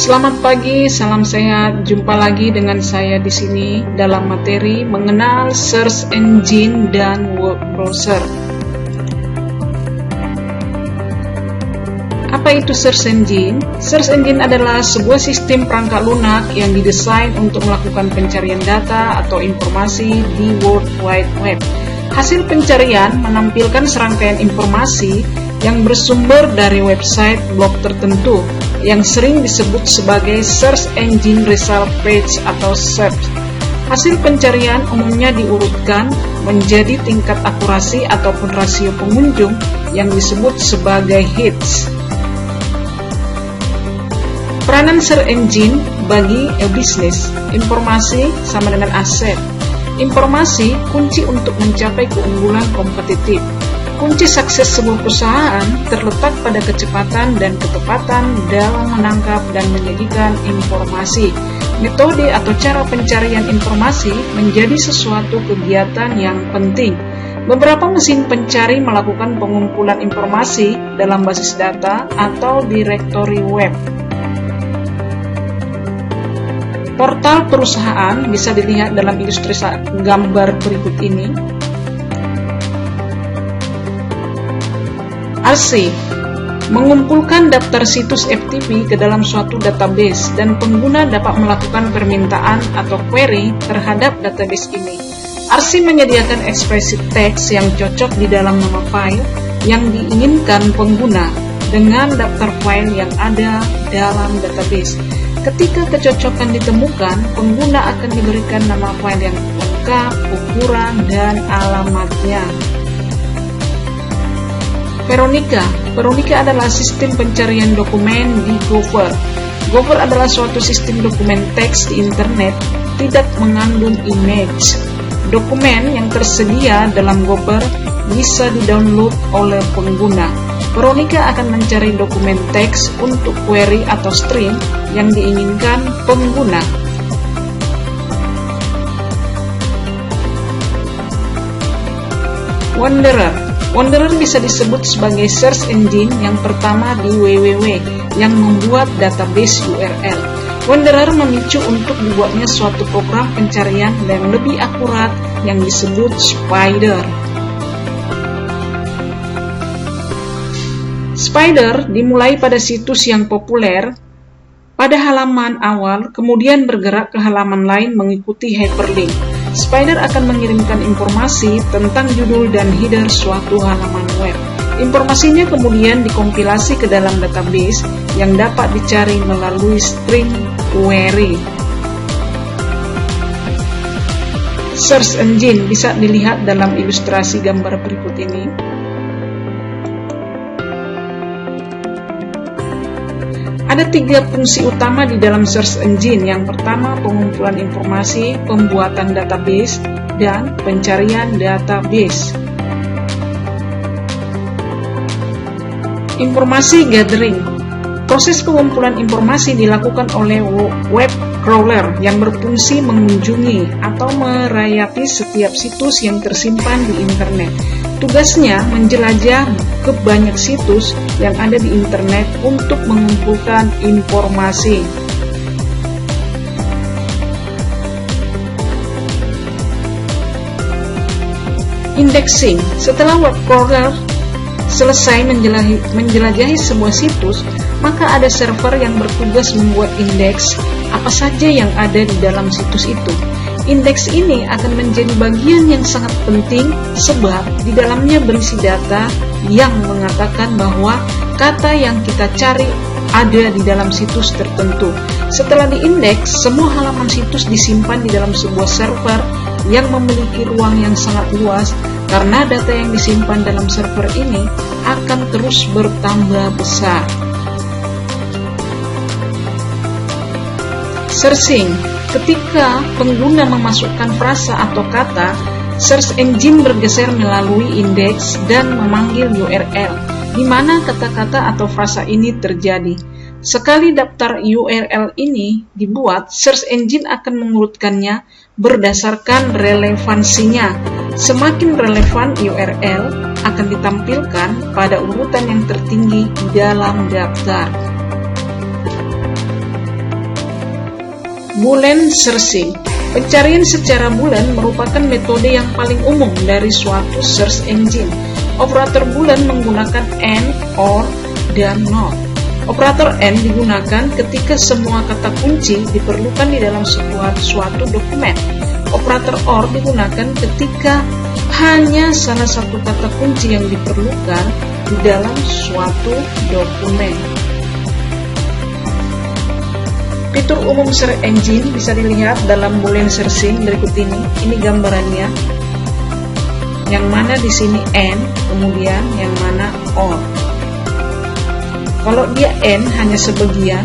Selamat pagi, salam sehat. Jumpa lagi dengan saya di sini dalam materi mengenal search engine dan web browser. Apa itu search engine? Search engine adalah sebuah sistem perangkat lunak yang didesain untuk melakukan pencarian data atau informasi di World Wide Web. Hasil pencarian menampilkan serangkaian informasi yang bersumber dari website blog tertentu yang sering disebut sebagai Search Engine Result Page atau SERP. Hasil pencarian umumnya diurutkan menjadi tingkat akurasi ataupun rasio pengunjung yang disebut sebagai hits. Peranan search engine bagi bisnis. Informasi sama dengan aset. Informasi kunci untuk mencapai keunggulan kompetitif. Kunci sukses sebuah perusahaan terletak pada kecepatan dan ketepatan dalam menangkap dan menyajikan informasi. Metode atau cara pencarian informasi menjadi sesuatu kegiatan yang penting. Beberapa mesin pencari melakukan pengumpulan informasi dalam basis data atau direktori web. Portal perusahaan bisa dilihat dalam ilustrasi gambar berikut ini. Arsip mengumpulkan daftar situs FTP ke dalam suatu database dan pengguna dapat melakukan permintaan atau query terhadap database ini. Arsip menyediakan ekspresi teks yang cocok di dalam nama file yang diinginkan pengguna dengan daftar file yang ada dalam database. Ketika kecocokan ditemukan, pengguna akan diberikan nama file yang lengkap, ukuran, dan alamatnya. Veronica adalah sistem pencarian dokumen di Gopher. Gopher adalah suatu sistem dokumen teks di internet tidak mengandung image. Dokumen yang tersedia dalam Gopher bisa di-download oleh pengguna. Veronica akan mencari dokumen teks untuk query atau string yang diinginkan pengguna. Wanderer bisa disebut sebagai search engine yang pertama di www yang membuat database URL. Wanderer memicu untuk dibuatnya suatu program pencarian yang lebih akurat yang disebut Spider. Spider dimulai pada situs yang populer pada halaman awal, kemudian bergerak ke halaman lain mengikuti hyperlink. Spider akan mengirimkan informasi tentang judul dan header suatu halaman web. Informasinya kemudian dikompilasi ke dalam database yang dapat dicari melalui string query. Search engine bisa dilihat dalam ilustrasi gambar berikut ini. Ada 3 fungsi utama di dalam search engine. Yang pertama, pengumpulan informasi, pembuatan database, dan pencarian database. Informasi gathering. Proses pengumpulan informasi dilakukan oleh web crawler yang berfungsi mengunjungi atau merayap setiap situs yang tersimpan di internet. Tugasnya menjelajah ke banyak situs yang ada di internet untuk mengumpulkan informasi. Indexing. Setelah web crawler selesai menjelajahi sebuah situs, maka ada server yang bertugas membuat indeks apa saja yang ada di dalam situs itu. Indeks ini akan menjadi bagian yang sangat penting sebab di dalamnya berisi data yang mengatakan bahwa kata yang kita cari ada di dalam situs tertentu. Setelah diindeks, semua halaman situs disimpan di dalam sebuah server yang memiliki ruang yang sangat luas karena data yang disimpan dalam server ini akan terus bertambah besar. Searching. Ketika pengguna memasukkan frasa atau kata, search engine bergeser melalui indeks dan memanggil URL, di mana kata-kata atau frasa ini terjadi. Sekali daftar URL ini dibuat, search engine akan mengurutkannya berdasarkan relevansinya. Semakin relevan URL akan ditampilkan pada urutan yang tertinggi di dalam daftar. Boolean searching. Pencarian secara boolean merupakan metode yang paling umum dari suatu search engine. Operator boolean menggunakan AND, OR, dan NOT. Operator AND digunakan ketika semua kata kunci diperlukan di dalam suatu dokumen. Operator OR digunakan ketika hanya salah satu kata kunci yang diperlukan di dalam suatu dokumen. Fitur umum search engine bisa dilihat dalam Boolean searching berikut ini. Ini gambarannya. Yang mana di sini AND, kemudian yang mana OR. Kalau dia AND hanya sebagian,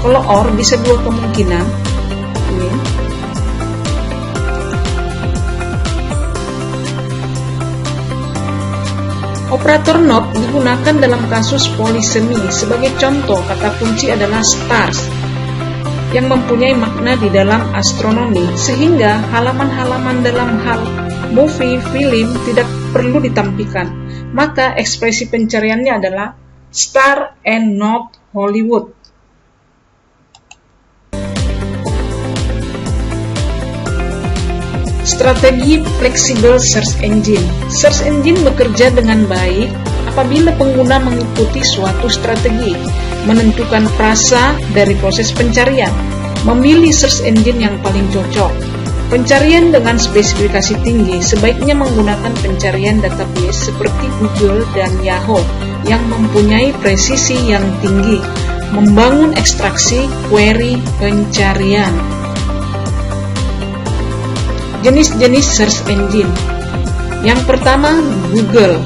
kalau OR bisa dua kemungkinan. Ini. Operator NOT digunakan dalam kasus polisemi. Sebagai contoh, kata kunci adalah stars yang mempunyai makna di dalam astronomi, sehingga halaman-halaman dalam hal movie, film tidak perlu ditampilkan. Maka ekspresi pencariannya adalah Star and Not Hollywood. Strategi fleksibel search engine. Search engine bekerja dengan baik apabila pengguna mengikuti suatu strategi, menentukan frasa dari proses pencarian, memilih search engine yang paling cocok. Pencarian dengan spesifikasi tinggi sebaiknya menggunakan pencarian database seperti Google dan Yahoo yang mempunyai presisi yang tinggi, membangun ekstraksi query pencarian. Jenis-jenis search engine. Yang pertama, Google.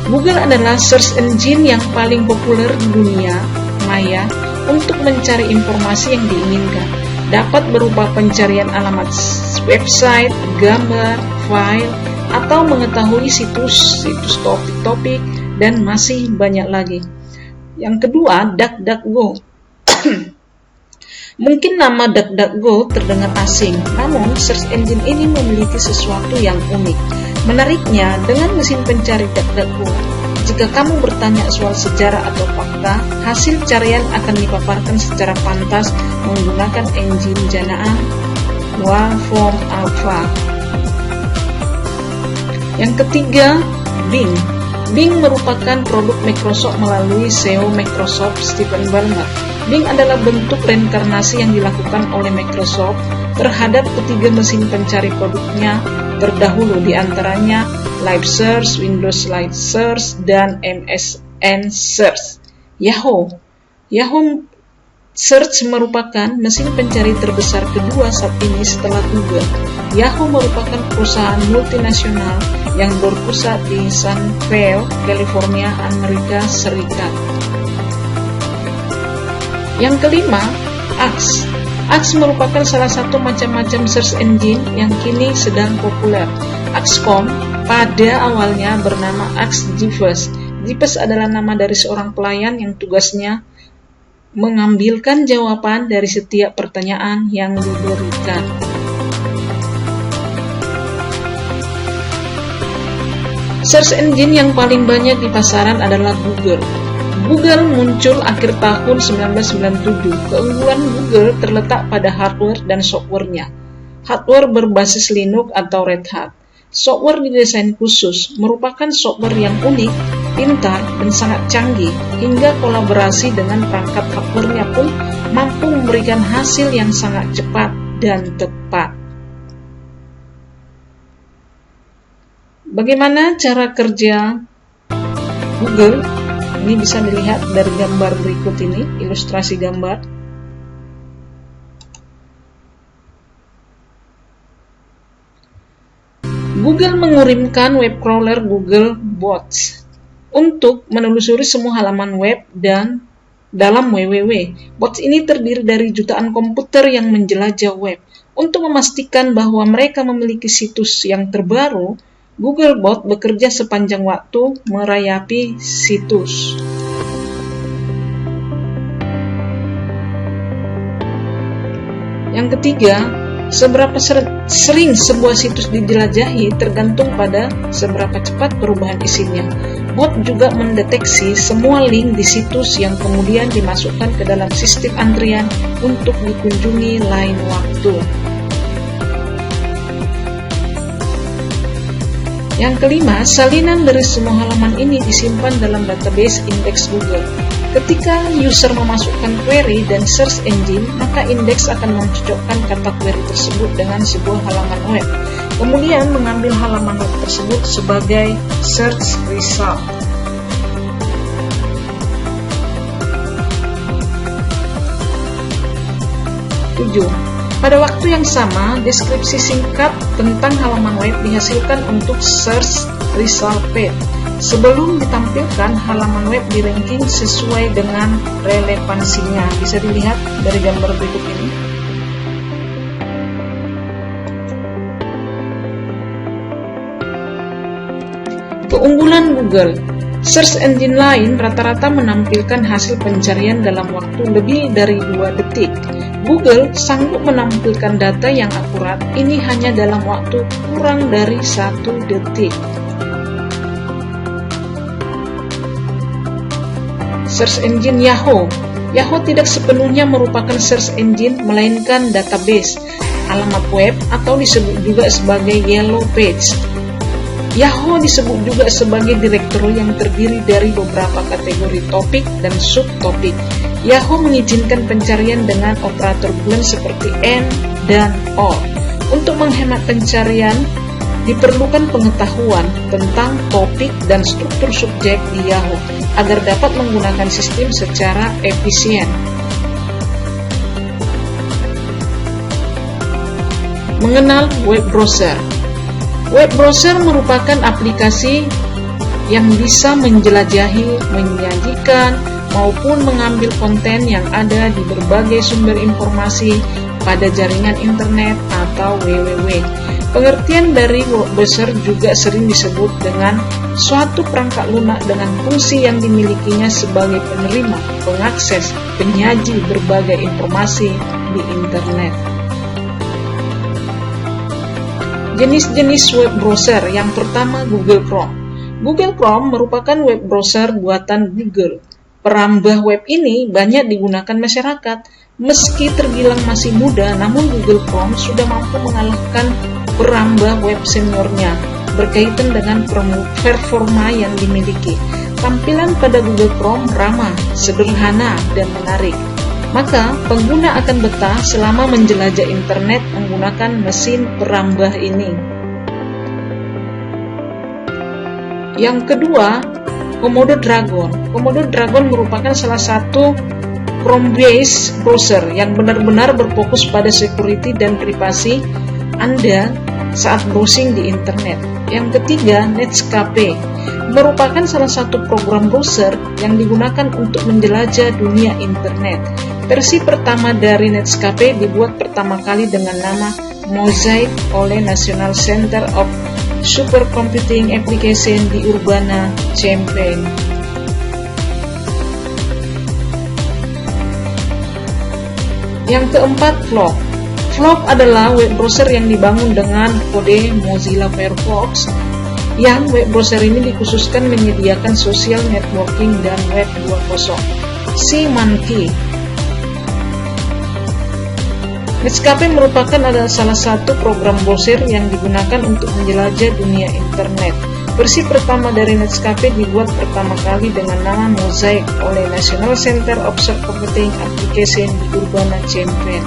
Google adalah search engine yang paling populer di dunia maya untuk mencari informasi yang diinginkan. Dapat berupa pencarian alamat website, gambar, file, atau mengetahui situs topik-topik, dan masih banyak lagi. Yang kedua, DuckDuckGo. Mungkin nama DuckDuckGo terdengar asing, namun search engine ini memiliki sesuatu yang unik. Menariknya, dengan mesin pencari DuckDuckGo, jika kamu bertanya soal sejarah atau fakta, hasil carian akan dipaparkan secara pantas menggunakan engine janaan Wolfram Alpha. Yang ketiga, Bing. Bing merupakan produk Microsoft melalui CEO Microsoft Stephen Ballmer. Bing adalah bentuk reinkarnasi yang dilakukan oleh Microsoft terhadap ketiga mesin pencari produknya terdahulu, di antaranya Live Search, Windows Live Search, dan MSN Search. Yahoo Search merupakan mesin pencari terbesar kedua saat ini setelah Google. Yahoo merupakan perusahaan multinasional yang berpusat di San Diego, California, Amerika Serikat. Yang kelima, Axe. Axe merupakan salah satu macam-macam search engine yang kini sedang populer. Axe.com pada awalnya bernama Axe Jeeves. Jeeves adalah nama dari seorang pelayan yang tugasnya mengambilkan jawaban dari setiap pertanyaan yang diberikan. Search engine yang paling banyak di pasaran adalah Google. Google muncul akhir tahun 1997. Keunggulan Google terletak pada hardware dan softwarenya. Hardware berbasis Linux atau Red Hat. Software didesain khusus, merupakan software yang unik, pintar, dan sangat canggih, hingga kolaborasi dengan perangkat hardware-nya pun mampu memberikan hasil yang sangat cepat dan tepat. Bagaimana cara kerja Google? Ini bisa dilihat dari gambar berikut ini, ilustrasi gambar. Google mengirimkan web crawler Google Bots untuk menelusuri semua halaman web dan dalam www. Bots ini terdiri dari jutaan komputer yang menjelajah web. Untuk memastikan bahwa mereka memiliki situs yang terbaru, Google Bot bekerja sepanjang waktu merayapi situs. Yang ketiga, seberapa sering sebuah situs dijelajahi tergantung pada seberapa cepat perubahan isinya. Bot juga mendeteksi semua link di situs yang kemudian dimasukkan ke dalam sistem antrian untuk dikunjungi lain waktu. Yang kelima, salinan dari semua halaman ini disimpan dalam database indeks Google. Ketika user memasukkan query dan search engine, maka indeks akan mencocokkan kata query tersebut dengan sebuah halaman web, kemudian mengambil halaman web tersebut sebagai search result. Pada waktu yang sama, deskripsi singkat tentang halaman web dihasilkan untuk search result page. Sebelum ditampilkan, halaman web di-ranking sesuai dengan relevansinya. Bisa dilihat dari gambar berikut ini. Keunggulan Google. Search engine lain rata-rata menampilkan hasil pencarian dalam waktu lebih dari 2 detik. Google sanggup menampilkan data yang akurat ini hanya dalam waktu kurang dari 1 detik. Search engine Yahoo. Yahoo tidak sepenuhnya merupakan search engine, melainkan database, alamat web, atau disebut juga sebagai Yellow Page. Yahoo disebut juga sebagai direktori yang terdiri dari beberapa kategori topik dan subtopik. Yahoo mengizinkan pencarian dengan operator boolean seperti and dan or. Untuk menghemat pencarian, diperlukan pengetahuan tentang topik dan struktur subjek di Yahoo agar dapat menggunakan sistem secara efisien. Mengenal web browser. Web browser merupakan aplikasi yang bisa menjelajahi, menyajikan, maupun mengambil konten yang ada di berbagai sumber informasi pada jaringan internet atau www. Pengertian dari web browser juga sering disebut dengan suatu perangkat lunak dengan fungsi yang dimilikinya sebagai penerima, pengakses, penyaji berbagai informasi di internet. Jenis-jenis web browser. Yang pertama, Google Chrome. Google Chrome merupakan web browser buatan Google. Perambah web ini banyak digunakan masyarakat. Meski terbilang masih muda, namun Google Chrome sudah mampu mengalahkan perambah web seniornya berkaitan dengan performa yang dimiliki. Tampilan pada Google Chrome ramah, sederhana, dan menarik. Maka, pengguna akan betah selama menjelajah internet menggunakan mesin perambah ini. Yang kedua, Komodo Dragon. Komodo Dragon merupakan salah satu Chrome-based browser yang benar-benar berfokus pada security dan privasi Anda saat browsing di internet. Yang ketiga, Netscape merupakan salah satu program browser yang digunakan untuk menjelajah dunia internet. Versi pertama dari Netscape dibuat pertama kali dengan nama Mosaic oleh National Center of Supercomputing Application di Urbana-Champaign. Yang keempat, Flock. Flock adalah web browser yang dibangun dengan kode Mozilla Firefox, yang web browser ini dikhususkan menyediakan social networking dan web 2.0. SeaMonkey. Netscape merupakan adalah salah satu program browser yang digunakan untuk menjelajah dunia internet. Versi pertama dari Netscape dibuat pertama kali dengan nama Mosaic oleh National Center of Supercomputing Application di Urbana-Champaign.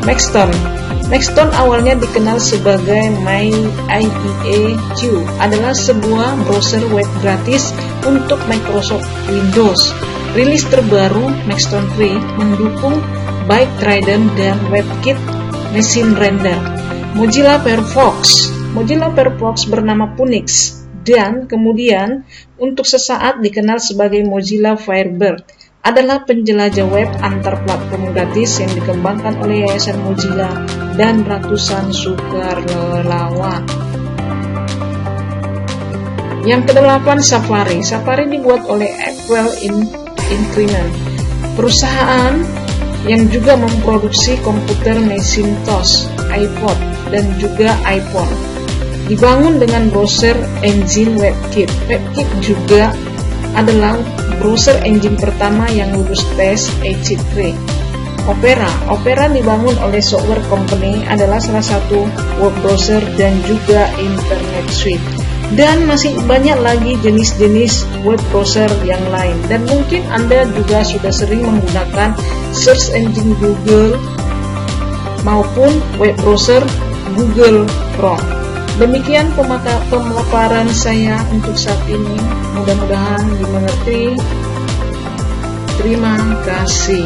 Maxton. Maxton awalnya dikenal sebagai MyIDEQ, adalah sebuah browser web gratis untuk Microsoft Windows. Rilis terbaru Maxton 3 mendukung baik Trident dan WebKit Machine Render. Mozilla Firefox. Mozilla Firefox bernama Punix dan kemudian untuk sesaat dikenal sebagai Mozilla Firebird, adalah penjelajah web antar platform gratis yang dikembangkan oleh Yayasan Mozilla dan ratusan sukarelawan. Yang kedelapan, Safari. Safari dibuat oleh Apple Inc., perusahaan yang juga memproduksi komputer Macintosh, iPod, dan juga iPhone. dibangun dengan browser engine WebKit. WebKit juga adalah browser engine pertama yang lulus tes AC3. Opera dibangun oleh Software Company, adalah salah satu web browser dan juga internet suite. Dan masih banyak lagi jenis-jenis web browser yang lain. Dan mungkin Anda juga sudah sering menggunakan search engine Google maupun web browser Google Chrome. Demikian pemaparan saya untuk saat ini. Mudah-mudahan dimengerti. Terima kasih.